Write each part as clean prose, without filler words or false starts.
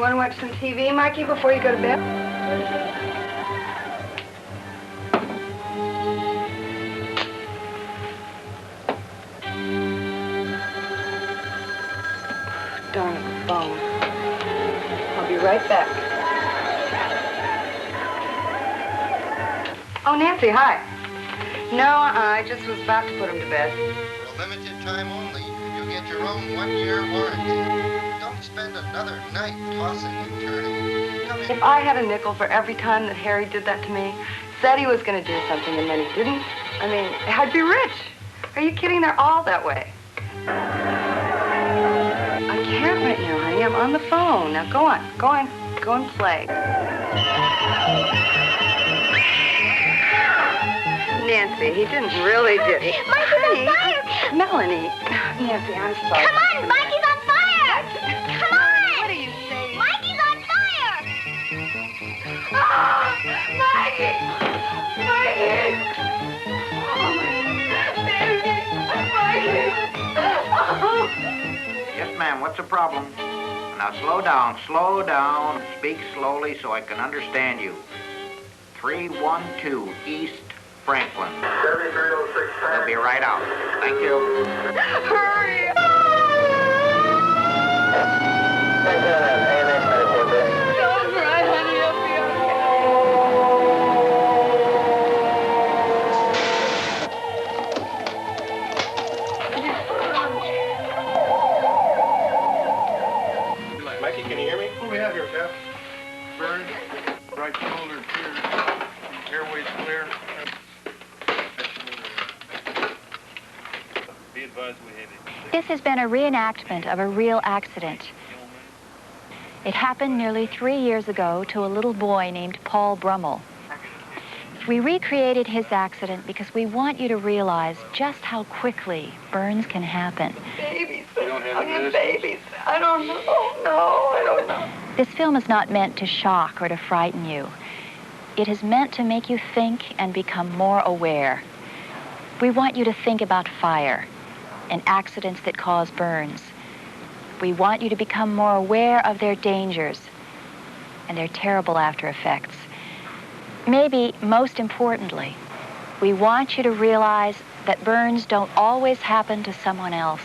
want to watch some TV, Mikey, before you go to bed? Darn it, phone. I'll be right back. Oh, Nancy, hi. No, I just was about to put him to bed. For limited time only, you get your own 1-year warranty. Don't spend another night tossing and turning. Come in. If I had a nickel for every time that Harry did that to me, said he was going to do something and then he didn't, I mean, I'd be rich. Are you kidding? They're all that way. I can't right now, honey. I'm on the phone. Now go on. Go and play. Nancy, he didn't really do it. Mikey's on fire! Melanie. Nancy, I'm sorry. Come on, Mikey's on fire! Come on! What are you saying? Mikey's on fire! Oh, Mikey! Mikey! Oh, my baby! Mikey! Oh. Yes, ma'am. What's the problem? Now, slow down. Slow down. Speak slowly so I can understand you. 312 East Franklin. 7306. We'll be right out. Thank you. Hurry! Don't cry, honey. I'll be okay. Mikey, can you hear me? What do we have here, Jeff? Burn, right shoulder clear, airways clear. Be advised we hit it. This has been a reenactment of a real accident. It happened nearly 3 years ago to a little boy named Paul Brummel. We recreated his accident because we want you to realize just how quickly burns can happen. Babies. You don't have I any have medicine? babies. I don't know. No, I don't know. This film is not meant to shock or to frighten you. It is meant to make you think and become more aware. We want you to think about fire and accidents that cause burns. We want you to become more aware of their dangers and their terrible after effects. Maybe most importantly, we want you to realize that burns don't always happen to someone else.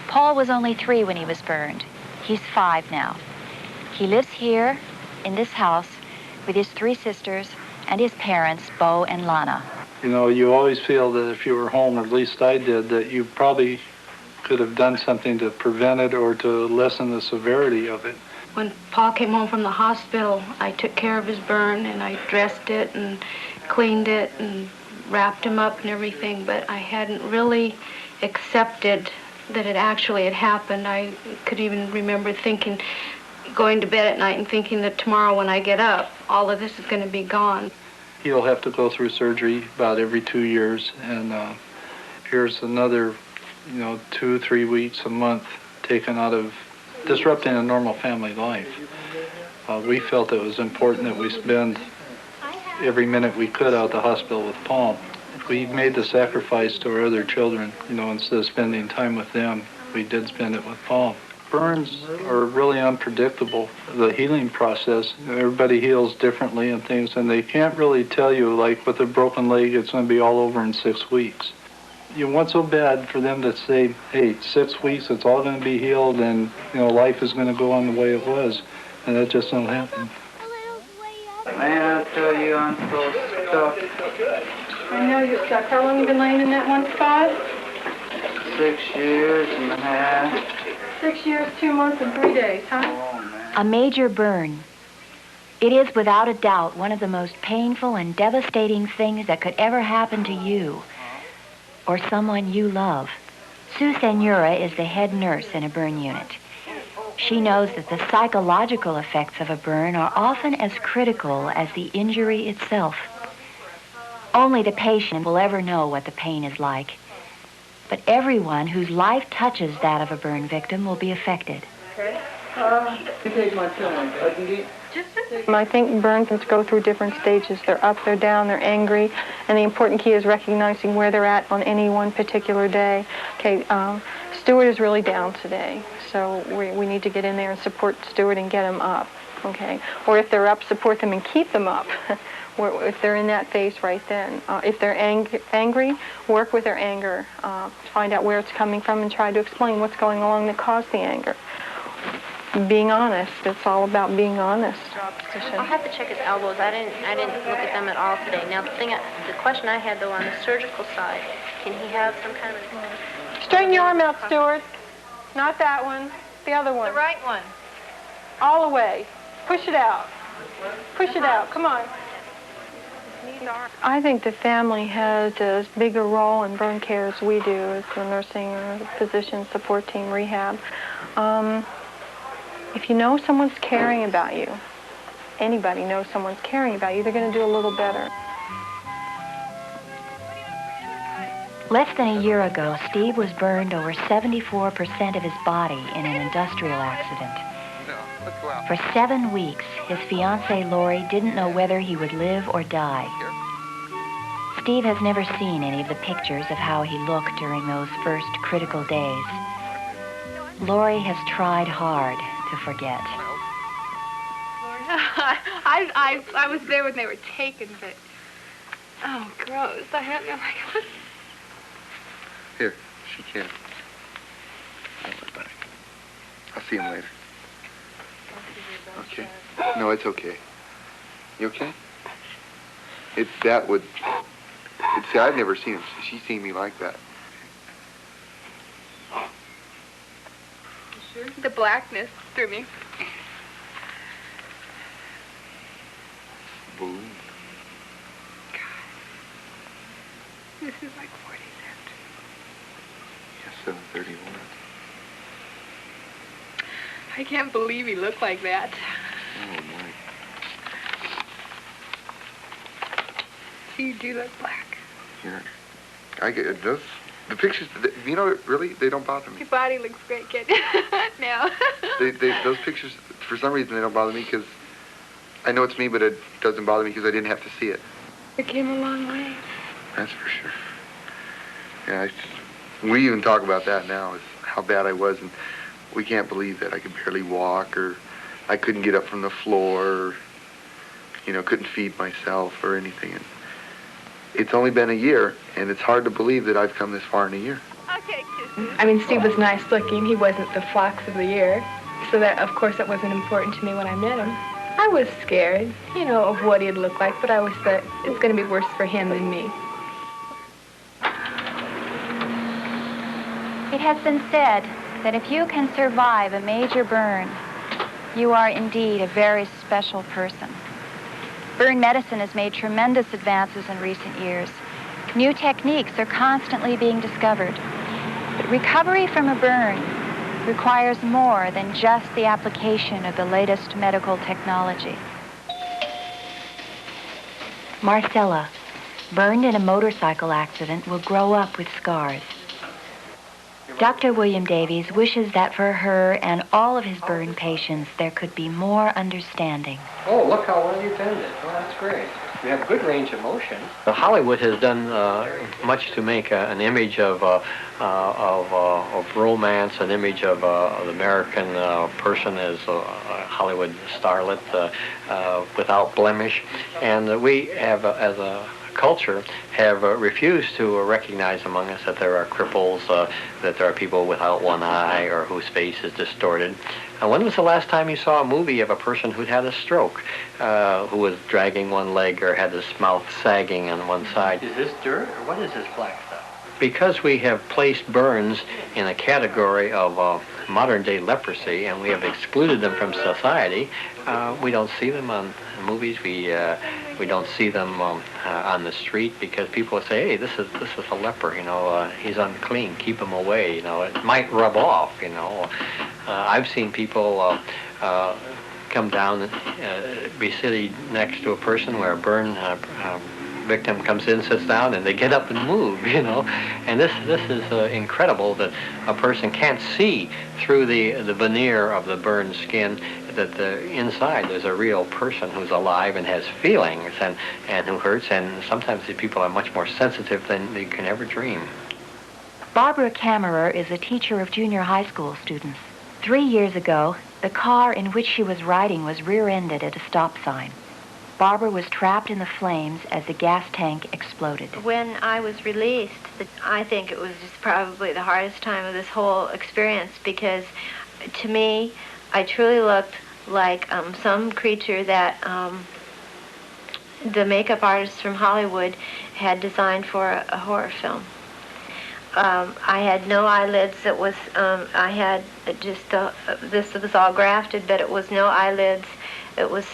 Paul was only 3 when he was burned. He's 5 now. He lives here in this house with his 3 sisters and his parents, Bo and Lana. You know, you always feel that if you were home, or at least I did, that you probably could have done something to prevent it or to lessen the severity of it. When Paul came home from the hospital, I took care of his burn and I dressed it and cleaned it and wrapped him up and everything, but I hadn't really accepted that it actually had happened. I could even remember thinking, going to bed at night and thinking that tomorrow when I get up, all of this is going to be gone. He'll have to go through surgery about every 2 years, and here's another, 2-3 weeks, a month taken out of disrupting a normal family life. We felt it was important that we spend every minute we could out at the hospital with Paul. We made the sacrifice to our other children, instead of spending time with them, we did spend it with Paul. Burns are really unpredictable. The healing process, everybody heals differently and things, and they can't really tell you, like with a broken leg, it's going to be all over in 6 weeks. You want so bad for them to say, hey, 6 weeks, it's all going to be healed, and, life is going to go on the way it was, and that just don't happen. Man, I tell you, I'm so stuck. I know you're stuck. How long have you been laying in that one spot? 6 years and a half. 6 years, 2 months, and 3 days, huh? Oh, man. A major burn. It is without a doubt one of the most painful and devastating things that could ever happen to you or someone you love. Sue Senora is the head nurse in a burn unit. She knows that the psychological effects of a burn are often as critical as the injury itself. Only the patient will ever know what the pain is like. But everyone whose life touches that of a burn victim will be affected. Okay. You take my time. I can get I think burns can go through different stages. They're up, they're down, they're angry, and the important key is recognizing where they're at on any one particular day. Okay, Stuart is really down today, so we need to get in there and support Stuart and get him up, okay? Or if they're up, support them and keep them up. If they're in that phase right then. If they're angry, work with their anger, find out where it's coming from and try to explain what's going along that caused the anger. Being honest, it's all about being honest. I'll have to check his elbows. I didn't look at them at all today. Now the question I had though on the surgical side, can he have some kind of... Straighten your arm out, Stuart. Not that one, the other one. The right one. All the way. Push it out. Push it out, come on. I think the family has as big a role in burn care as we do as the nursing or the physician support team rehab. If you know someone's caring about you, anybody knows someone's caring about you, they're going to do a little better. Less than a year ago, Steve was burned over 74% of his body in an industrial accident. For 7 weeks, his fiancée Lori didn't know whether he would live or die. Steve has never seen any of the pictures of how he looked during those first critical days. Lori has tried hard to forget. I was there when they were taken, but... Oh, gross. I had no... Here, she can. I'll see him later. Okay. No, it's okay. You okay? See, I've never seen him. She's seen me like that. Sure? The blackness threw me. Boom. God. This is like 40 cents. Yeah, 7:31. I can't believe he looked like that. Oh, my. You do look black. Yeah. I get it. Those, the pictures, you know, really, they don't bother me. Your body looks great, kid. Now. Those pictures, for some reason, they don't bother me because I know it's me, but it doesn't bother me because I didn't have to see it. It came a long way. That's for sure. Yeah, we even talk about that now, is how bad I was, and we can't believe that I could barely walk, or I couldn't get up from the floor, or, you know, couldn't feed myself or anything. And it's only been a year, and it's hard to believe that I've come this far in a year. Okay, I mean, Steve was nice looking. He wasn't the fox of the year. So that, of course, that wasn't important to me when I met him. I was scared, you know, of what he'd look like, but I always thought it's going to be worse for him than me. It has been said that if you can survive a major burn, you are indeed a very special person. Burn medicine has made tremendous advances in recent years. New techniques are constantly being discovered. But recovery from a burn requires more than just the application of the latest medical technology. Marcella, burned in a motorcycle accident, will grow up with scars. Dr. William Davies wishes that for her and all of his burn patients there could be more understanding. Oh, look how well you've ended. Oh, that's great. You have good range of motion. Hollywood has done much to make an image of romance, an image of an American person as a Hollywood starlet without blemish. And we have, as a culture, have refused to recognize among us that there are cripples, that there are people without one eye or whose face is distorted. When was the last time you saw a movie of a person who'd had a stroke, who was dragging one leg or had his mouth sagging on one side? Is this dirt, or what is this black stuff? Because we have placed burns in a category of modern-day leprosy, and we have excluded them from society, we don't see them on movies. We don't see them on the street because people say, "Hey, this is a leper. You know, he's unclean. Keep him away. You know, it might rub off. You know." I've seen people come down, be sitting next to a person where a burn victim comes in, sits down, and they get up and move, you know. And this is incredible that a person can't see through the veneer of the burned skin, that inside there's a real person who's alive and has feelings and who hurts, and sometimes the people are much more sensitive than you can ever dream. Barbara Kammerer is a teacher of junior high school students. 3 years ago, the car in which she was riding was rear-ended at a stop sign. Barbara was trapped in the flames as the gas tank exploded. When I was released, I think it was just probably the hardest time of this whole experience, because to me, I truly looked like some creature that the makeup artists from Hollywood had designed for a horror film. I had no eyelids. It was, I had just, this was all grafted, but it was no eyelids. It was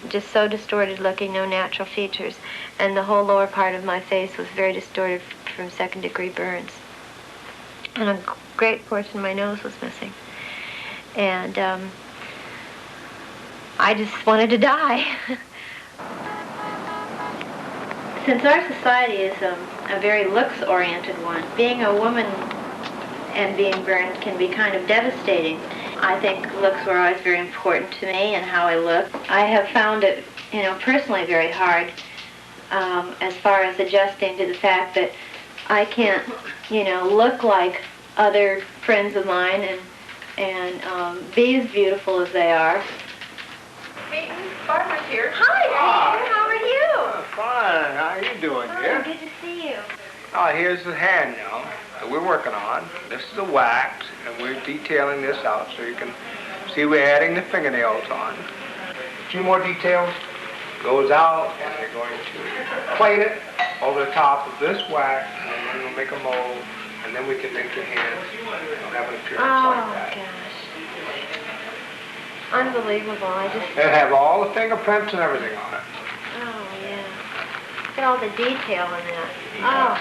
just so distorted looking, no natural features. And the whole lower part of my face was very distorted from second-degree burns. And a great portion of my nose was missing. And I just wanted to die. Since our society is a very looks-oriented one, being a woman and being burned can be kind of devastating. I think looks were always very important to me and how I look. I have found it, you know, personally very hard as far as adjusting to the fact that I can't, you know, look like other friends of mine and be as beautiful as they are. Peyton, Barbara's here. Hi, Peyton. How are you? Fine. How are you doing, dear? Good to see you. Oh, here's the hand now that we're working on. This is the wax, and we're detailing this out so you can see we're adding the fingernails on. A few more details. Goes out, and we're going to plate it over the top of this wax, and then we'll make a mold, and then we can make the hands have an appearance like that. Gosh. Unbelievable. I just... It'll have all the fingerprints and everything on it. Oh, yeah. Look at all the detail in that. Oh.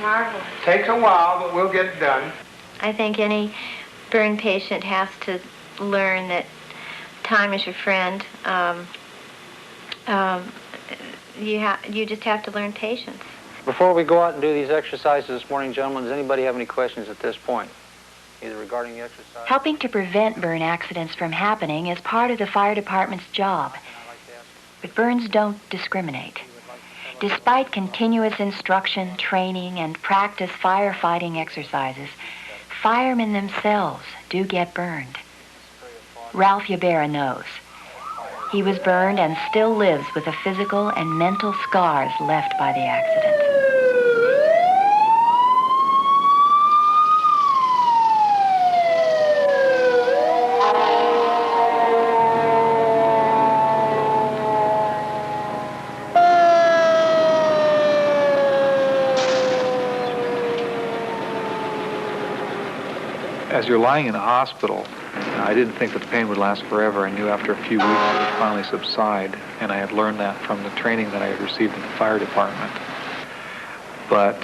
Marvelous. Takes a while, but we'll get it done. I think any burn patient has to learn that time is your friend. You just have to learn patience. Before we go out and do these exercises this morning, gentlemen, does anybody have any questions at this point, either regarding the exercise? Helping to prevent burn accidents from happening is part of the fire department's job. But burns don't discriminate. Despite continuous instruction, training, and practice firefighting exercises, firemen themselves do get burned. Ralph Ybarra knows. He was burned and still lives with the physical and mental scars left by the accident. As you're lying in a hospital, I didn't think that the pain would last forever. I knew after a few weeks it would finally subside, and I had learned that from the training that I had received in the fire department. But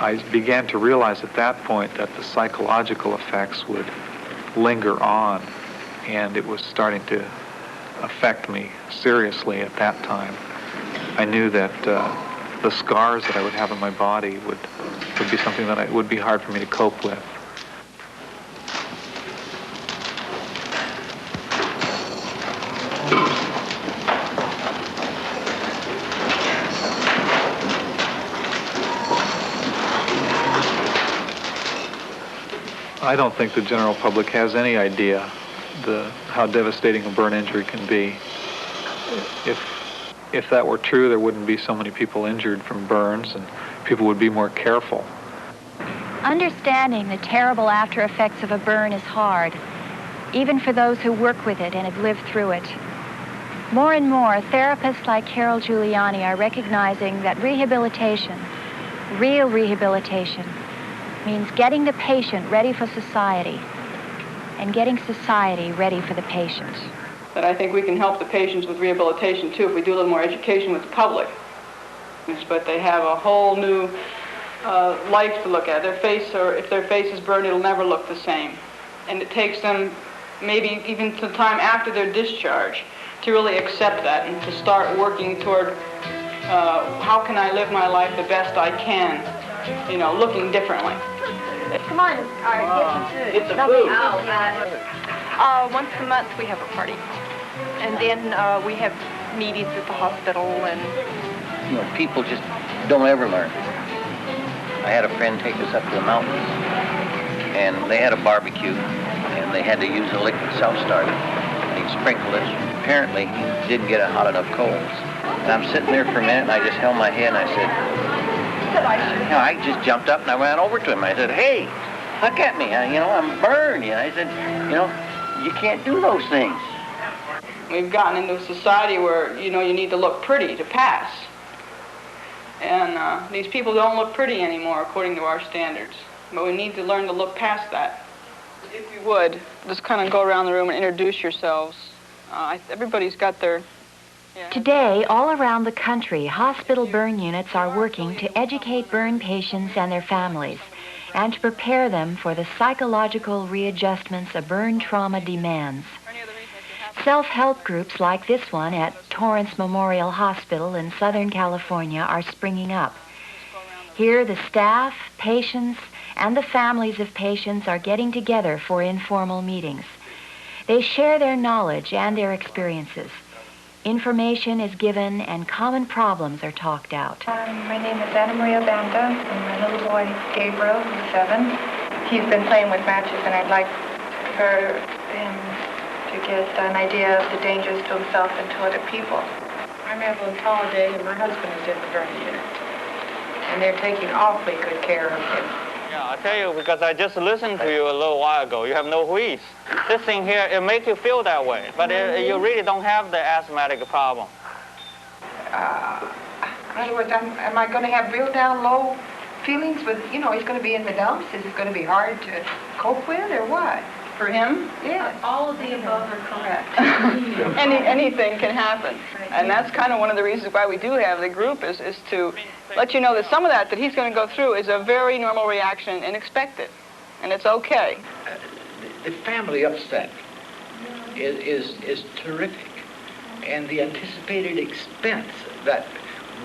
I began to realize at that point that the psychological effects would linger on, and it was starting to affect me seriously at that time. I knew that the scars that I would have on my body would be something that would be hard for me to cope with. I don't think the general public has any idea how devastating a burn injury can be. If that were true, there wouldn't be so many people injured from burns, and people would be more careful. Understanding the terrible after effects of a burn is hard, even for those who work with it and have lived through it. More and more, therapists like Carol Giuliani are recognizing that rehabilitation, real rehabilitation, means getting the patient ready for society and getting society ready for the patient. That I think we can help the patients with rehabilitation too if we do a little more education with the public. But they have a whole new life to look at. Their face, or if their face is burned, it'll never look the same. And it takes them maybe even some time after their discharge to really accept that and to start working toward how can I live my life the best I can, you know, looking differently. Come on, all right, Get the food. Once a month we have a party. And then we have meetings at the hospital and... You know, people just don't ever learn. I had a friend take us up to the mountains, and they had a barbecue, and they had to use a liquid self-starter. He'd sprinkle it. Apparently, he didn't get hot enough coals. And I'm sitting there for a minute, and I just held my head, and I said, you know, I just jumped up, and I ran over to him. I said, hey, look at me. You know, I'm burned. You know, I said, you know, you can't do those things. We've gotten into a society where, you know, you need to look pretty to pass. And these people don't look pretty anymore according to our standards. But we need to learn to look past that. If you would, just kind of go around the room and introduce yourselves. Everybody's got their... Today, all around the country, hospital burn units are working to educate burn patients and their families and to prepare them for the psychological readjustments a burn trauma demands. Self-help groups like this one at Torrance Memorial Hospital in Southern California are springing up. Here, the staff, patients, and the families of patients are getting together for informal meetings. They share their knowledge and their experiences. Information is given and common problems are talked out. My name is Anna Maria Banda, and my little boy Gabriel, who's 7. He's been playing with matches, and I'd like him to get an idea of the dangers to himself and to other people. I'm Evelyn Holliday, and my husband is in the burn unit, and they're taking awfully good care of him. Yeah, I tell you, because I just listened to you a little while ago. You have no wheeze. This thing here, it makes you feel that way, but you really don't have the asthmatic problem. In other words, am I going to have real down low feelings with, you know, he's going to be in the dumps? Is it going to be hard to cope with, or what? For him? Yes. All of the above are correct. Anything can happen. And that's kind of one of the reasons why we do have the group is to let you know that some of that he's going to go through is a very normal reaction and expected. And it's okay. The family upset is terrific. And the anticipated expense that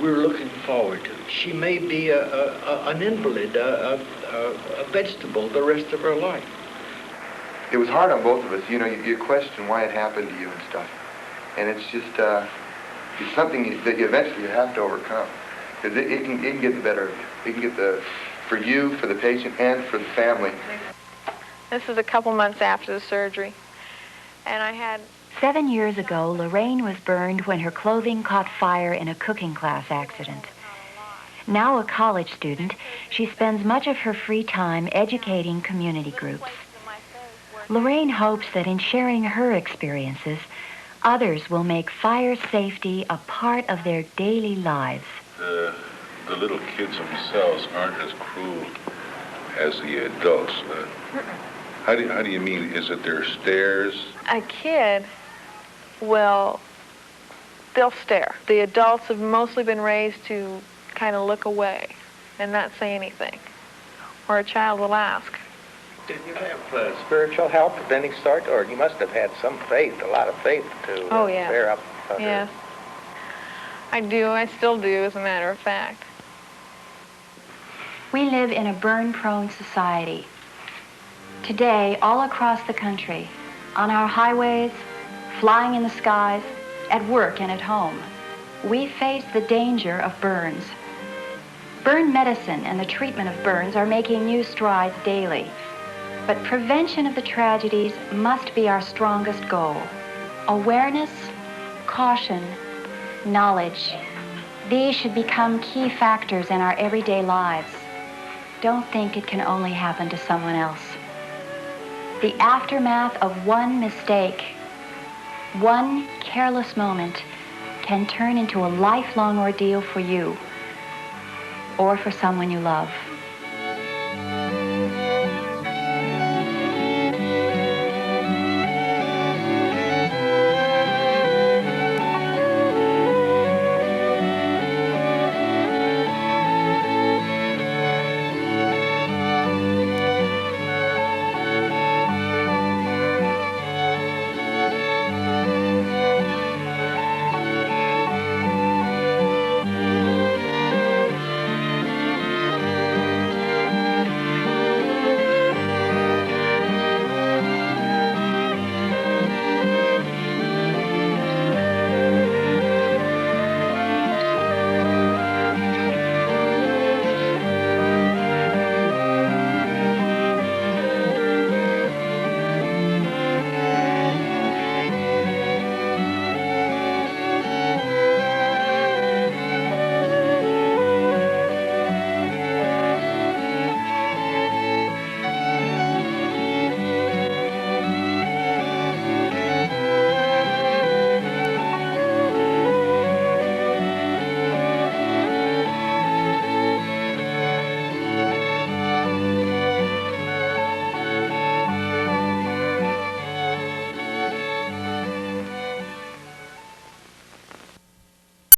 we're looking forward to. She may be an invalid, a vegetable the rest of her life. It was hard on both of us. You know, you question why it happened to you and stuff. And it's just, it's something that you eventually have to overcome. Because it can get the better of you. It can get for you, for the patient, and for the family. This is a couple months after the surgery. And I had... 7 years ago, Lorraine was burned when her clothing caught fire in a cooking class accident. Now a college student, she spends much of her free time educating community groups. Lorraine hopes that in sharing her experiences, others will make fire safety a part of their daily lives. The little kids themselves aren't as cruel as the adults. How do you mean? Is it their stares? A kid will, they'll stare. The adults have mostly been raised to kind of look away and not say anything. Or a child will ask. Did you have spiritual help of any sort, or you must have had some faith, a lot of faith to bear up under? Yes. I do. I still do, as a matter of fact. We live in a burn-prone society. Today, all across the country, on our highways, flying in the skies, at work and at home, we face the danger of burns. Burn medicine and the treatment of burns are making new strides daily. But prevention of the tragedies must be our strongest goal. Awareness, caution, knowledge, these should become key factors in our everyday lives. Don't think it can only happen to someone else. The aftermath of one mistake, one careless moment, can turn into a lifelong ordeal for you or for someone you love.